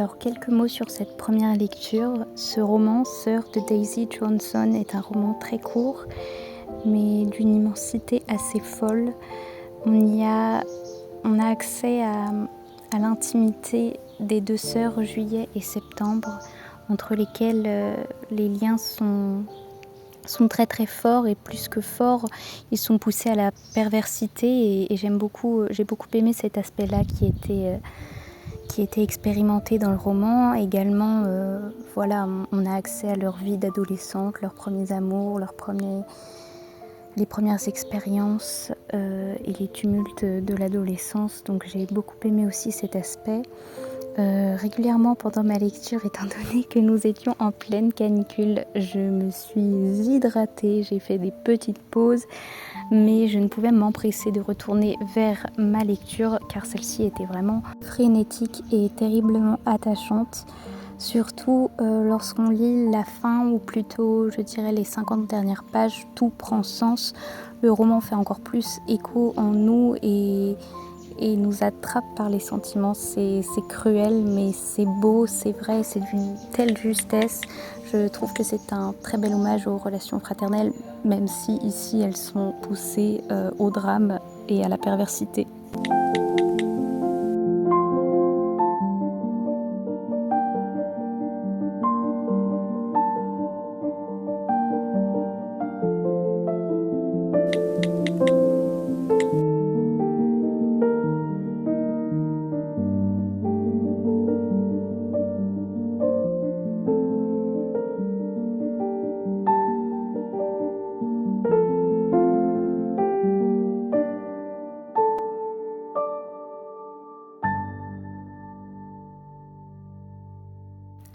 Alors, quelques mots sur cette première lecture. Ce roman, Sœur de Daisy Johnson, est un roman très court, mais d'une immensité assez folle. On y a, on a accès à l'intimité des deux sœurs Juillet et Septembre, entre lesquelles les liens sont très très forts et plus que forts, ils sont poussés à la perversité et j'ai beaucoup aimé cet aspect-là qui était expérimenté dans le roman. Également, voilà, on a accès à leur vie d'adolescente, leurs premiers amours, les premières expériences et les tumultes de l'adolescence. Donc j'ai beaucoup aimé aussi cet aspect. Régulièrement pendant ma lecture, étant donné que nous étions en pleine canicule, je me suis hydratée, j'ai fait des petites pauses, mais je ne pouvais m'empresser de retourner vers ma lecture car celle-ci était vraiment frénétique et terriblement attachante. Surtout lorsqu'on lit la fin, ou plutôt je dirais les 50 dernières pages, tout prend sens. Le roman fait encore plus écho en nous et nous attrape par les sentiments. C'est cruel, mais c'est beau, c'est vrai, c'est d'une telle justesse. Je trouve que c'est un très bel hommage aux relations fraternelles, même si ici elles sont poussées au drame et à la perversité.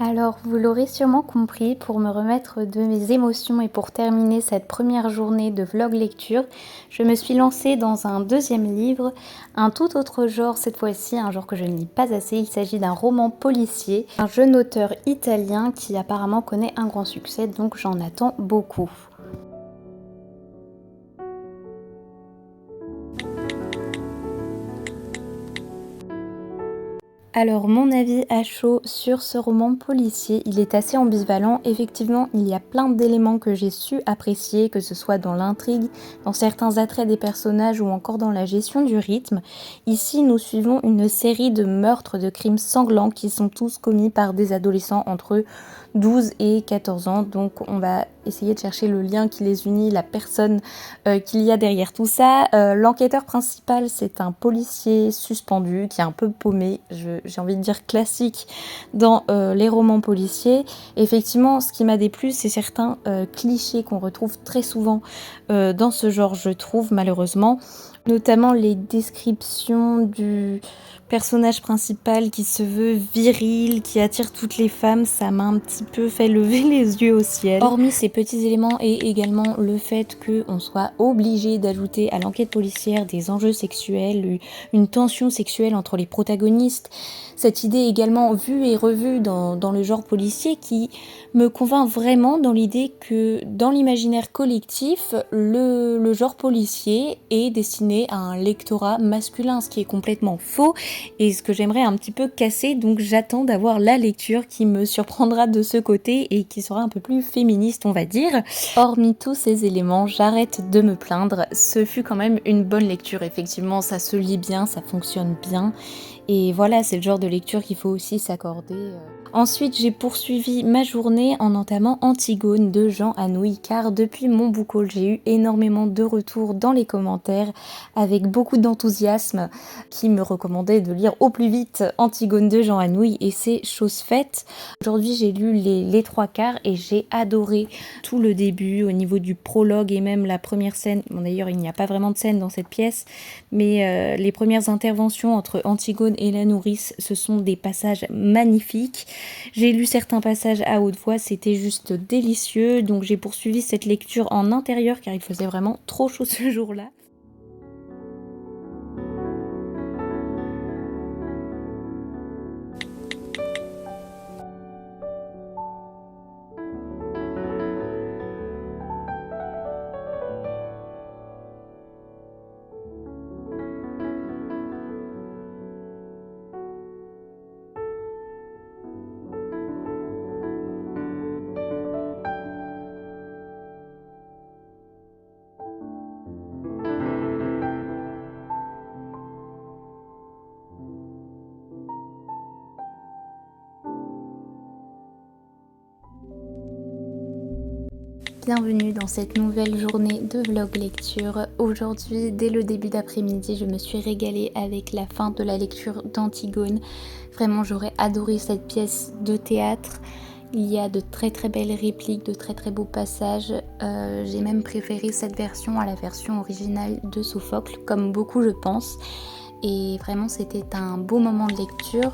Alors, vous l'aurez sûrement compris, pour me remettre de mes émotions et pour terminer cette première journée de vlog lecture, je me suis lancée dans un deuxième livre, un tout autre genre cette fois-ci, un genre que je ne lis pas assez. Il s'agit d'un roman policier, un jeune auteur italien qui apparemment connaît un grand succès, donc j'en attends beaucoup. Alors, mon avis à chaud sur ce roman policier, il est assez ambivalent. Effectivement, il y a plein d'éléments que j'ai su apprécier, que ce soit dans l'intrigue, dans certains attraits des personnages ou encore dans la gestion du rythme. Ici, nous suivons une série de meurtres, de crimes sanglants qui sont tous commis par des adolescents entre 12 et 14 ans. Donc, on va essayer de chercher le lien qui les unit, la personne qu'il y a derrière tout ça. L'enquêteur principal, c'est un policier suspendu qui est un peu paumé, j'ai envie de dire classique dans les romans policiers. Effectivement, ce qui m'a déplu, c'est certains clichés qu'on retrouve très souvent dans ce genre, je trouve, malheureusement. Notamment les descriptions du personnage principal qui se veut viril, qui attire toutes les femmes, ça m'a un petit peu fait lever les yeux au ciel. Hormis ces petits éléments et également le fait qu'on soit obligé d'ajouter à l'enquête policière des enjeux sexuels, une tension sexuelle entre les protagonistes, cette idée également vue et revue dans le genre policier qui me convainc vraiment dans l'idée que dans l'imaginaire collectif, le genre policier est destiné à un lectorat masculin, ce qui est complètement faux et ce que j'aimerais un petit peu casser. Donc j'attends d'avoir la lecture qui me surprendra de ce côté et qui sera un peu plus féministe, on va dire. Hormis tous ces éléments, j'arrête de me plaindre. Ce fut quand même une bonne lecture, effectivement, ça se lit bien, ça fonctionne bien. Et voilà, c'est le genre de lecture qu'il faut aussi s'accorder. Ensuite, j'ai poursuivi ma journée en entamant Antigone de Jean Anouilh, car depuis mon book haul, j'ai eu énormément de retours dans les commentaires avec beaucoup d'enthousiasme qui me recommandaient de lire au plus vite Antigone de Jean Anouilh et c'est chose faite. Aujourd'hui, j'ai lu les trois quarts et j'ai adoré tout le début au niveau du prologue et même la première scène. Bon, d'ailleurs, il n'y a pas vraiment de scène dans cette pièce, mais les premières interventions entre Antigone et la nourrice, ce sont des passages magnifiques. J'ai lu certains passages à haute voix, c'était juste délicieux, donc j'ai poursuivi cette lecture en intérieur car il faisait vraiment trop chaud ce jour-là. bienvenue dans cette nouvelle journée de vlog lecture. Aujourd'hui, dès le début d'après-midi, je me suis régalée avec la fin de la lecture d'Antigone. Vraiment, j'aurais adoré cette pièce de théâtre. Il y a de très très belles répliques, de très très beaux passages. J'ai même préféré cette version à la version originale de Sophocle, comme beaucoup je pense. Et vraiment c'était un beau moment de lecture.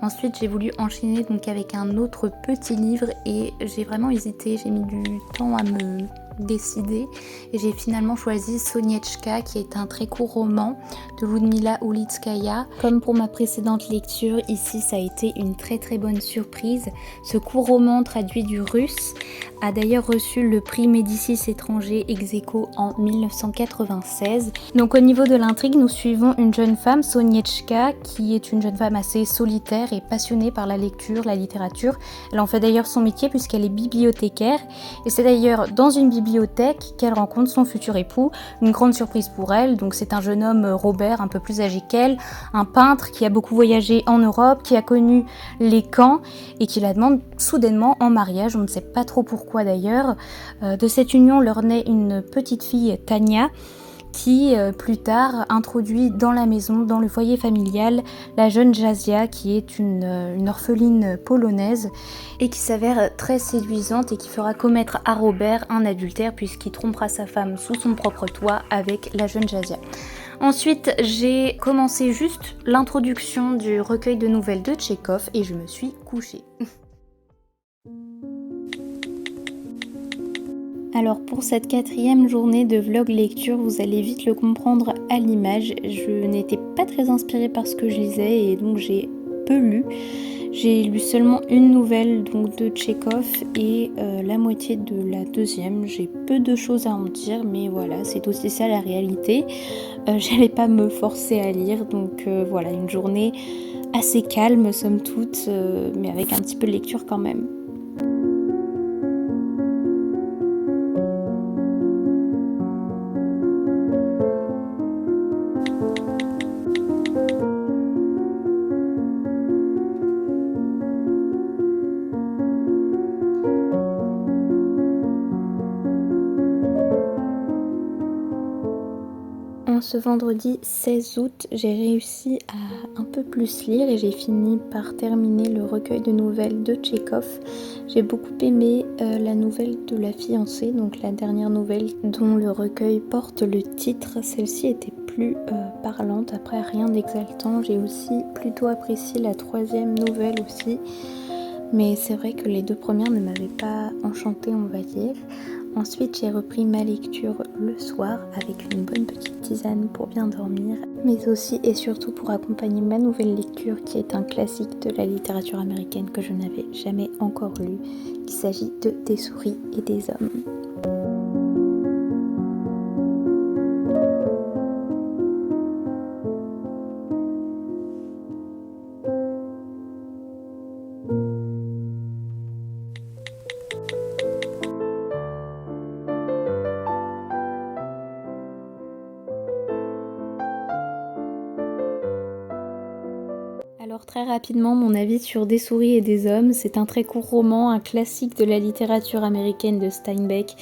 Ensuite j'ai voulu enchaîner donc avec un autre petit livre et j'ai vraiment hésité, j'ai mis du temps à me décider et j'ai finalement choisi Sonieczka qui est un très court roman de Ludmila Ulitskaya. Comme pour ma précédente lecture, ici ça a été une très très bonne surprise. Ce court roman traduit du russe a d'ailleurs reçu le prix Médicis étranger ex aequo en 1996. Donc au niveau de l'intrigue, nous suivons une jeune femme, Sonieczka, qui est une jeune femme assez solitaire et passionnée par la lecture, la littérature. Elle en fait d'ailleurs son métier puisqu'elle est bibliothécaire et c'est d'ailleurs dans une bibliothèque qu'elle rencontre son futur époux. Une grande surprise pour elle, donc c'est un jeune homme Robert, un peu plus âgé qu'elle, un peintre qui a beaucoup voyagé en Europe, qui a connu les camps et qui la demande soudainement en mariage, on ne sait pas trop pourquoi d'ailleurs. De cette union leur naît une petite fille, Tania, qui plus tard introduit dans la maison, dans le foyer familial, la jeune Jazia qui est une orpheline polonaise et qui s'avère très séduisante et qui fera commettre à Robert un adultère puisqu'il trompera sa femme sous son propre toit avec la jeune Jazia. Ensuite, j'ai commencé juste l'introduction du recueil de nouvelles de Tchekhov et je me suis couchée. Alors pour cette 4e journée de vlog lecture, vous allez vite le comprendre à l'image. Je n'étais pas très inspirée par ce que je lisais et donc j'ai peu lu. J'ai lu seulement une nouvelle donc de Tchekhov et la moitié de la 2e. J'ai peu de choses à en dire mais voilà, c'est aussi ça la réalité. J'allais pas me forcer à lire donc voilà, une journée assez calme somme toute mais avec un petit peu de lecture quand même. Ce vendredi 16 août, j'ai réussi à un peu plus lire et j'ai fini par terminer le recueil de nouvelles de Tchekhov. J'ai beaucoup aimé la nouvelle de la fiancée, donc la dernière nouvelle dont le recueil porte le titre. Celle-ci était plus parlante, après rien d'exaltant. J'ai aussi plutôt apprécié la 3e nouvelle aussi, mais c'est vrai que les 2 premières ne m'avaient pas enchantée, on va dire. Ensuite, j'ai repris ma lecture le soir avec une bonne petite tisane pour bien dormir, mais aussi et surtout pour accompagner ma nouvelle lecture qui est un classique de la littérature américaine que je n'avais jamais encore lu. Il s'agit de Des souris et des hommes. Alors très rapidement, mon avis sur Des souris et des hommes, c'est un très court roman, un classique de la littérature américaine de Steinbeck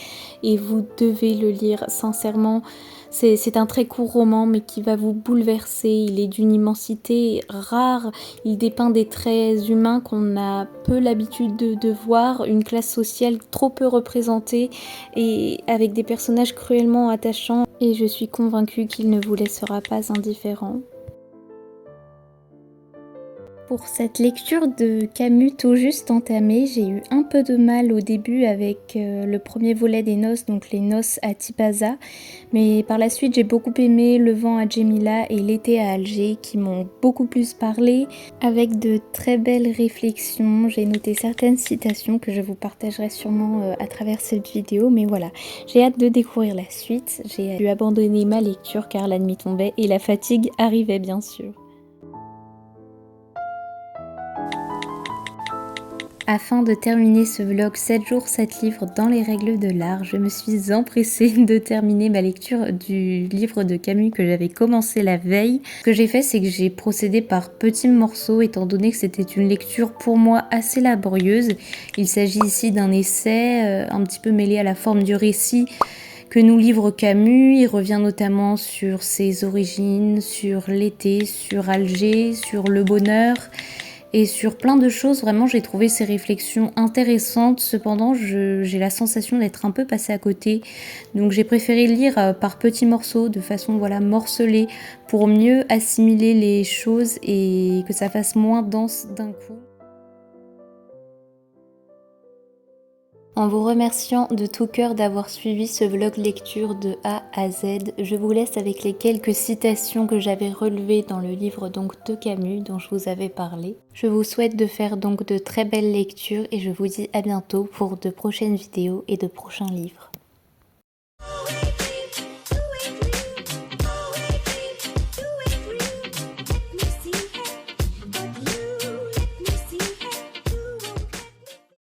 et vous devez le lire sincèrement. C'est un très court roman mais qui va vous bouleverser, il est d'une immensité rare, il dépeint des traits humains qu'on a peu l'habitude de voir, une classe sociale trop peu représentée et avec des personnages cruellement attachants et je suis convaincue qu'il ne vous laissera pas indifférent. Pour cette lecture de Camus tout juste entamée, j'ai eu un peu de mal au début avec le premier volet des noces, donc les noces à Tipaza, mais par la suite j'ai beaucoup aimé Le vent à Djémila et L'été à Alger qui m'ont beaucoup plus parlé, avec de très belles réflexions. J'ai noté certaines citations que je vous partagerai sûrement à travers cette vidéo, mais voilà, j'ai hâte de découvrir la suite. J'ai dû abandonner ma lecture car la nuit tombait et la fatigue arrivait bien sûr. Afin de terminer ce vlog 7 jours 7 livres dans les règles de l'art, je me suis empressée de terminer ma lecture du livre de Camus que j'avais commencé la veille. Ce que j'ai fait, c'est que j'ai procédé par petits morceaux étant donné que c'était une lecture pour moi assez laborieuse. Il s'agit ici d'un essai un petit peu mêlé à la forme du récit que nous livre Camus. Il revient notamment sur ses origines, sur l'été, sur Alger, sur le bonheur et sur plein de choses. Vraiment, j'ai trouvé ces réflexions intéressantes. Cependant, j'ai la sensation d'être un peu passée à côté. Donc j'ai préféré lire par petits morceaux, de façon voilà morcelée, pour mieux assimiler les choses et que ça fasse moins dense d'un coup. En vous remerciant de tout cœur d'avoir suivi ce vlog lecture de A à Z, je vous laisse avec les quelques citations que j'avais relevées dans le livre donc de Camus dont je vous avais parlé. Je vous souhaite de faire donc de très belles lectures et je vous dis à bientôt pour de prochaines vidéos et de prochains livres.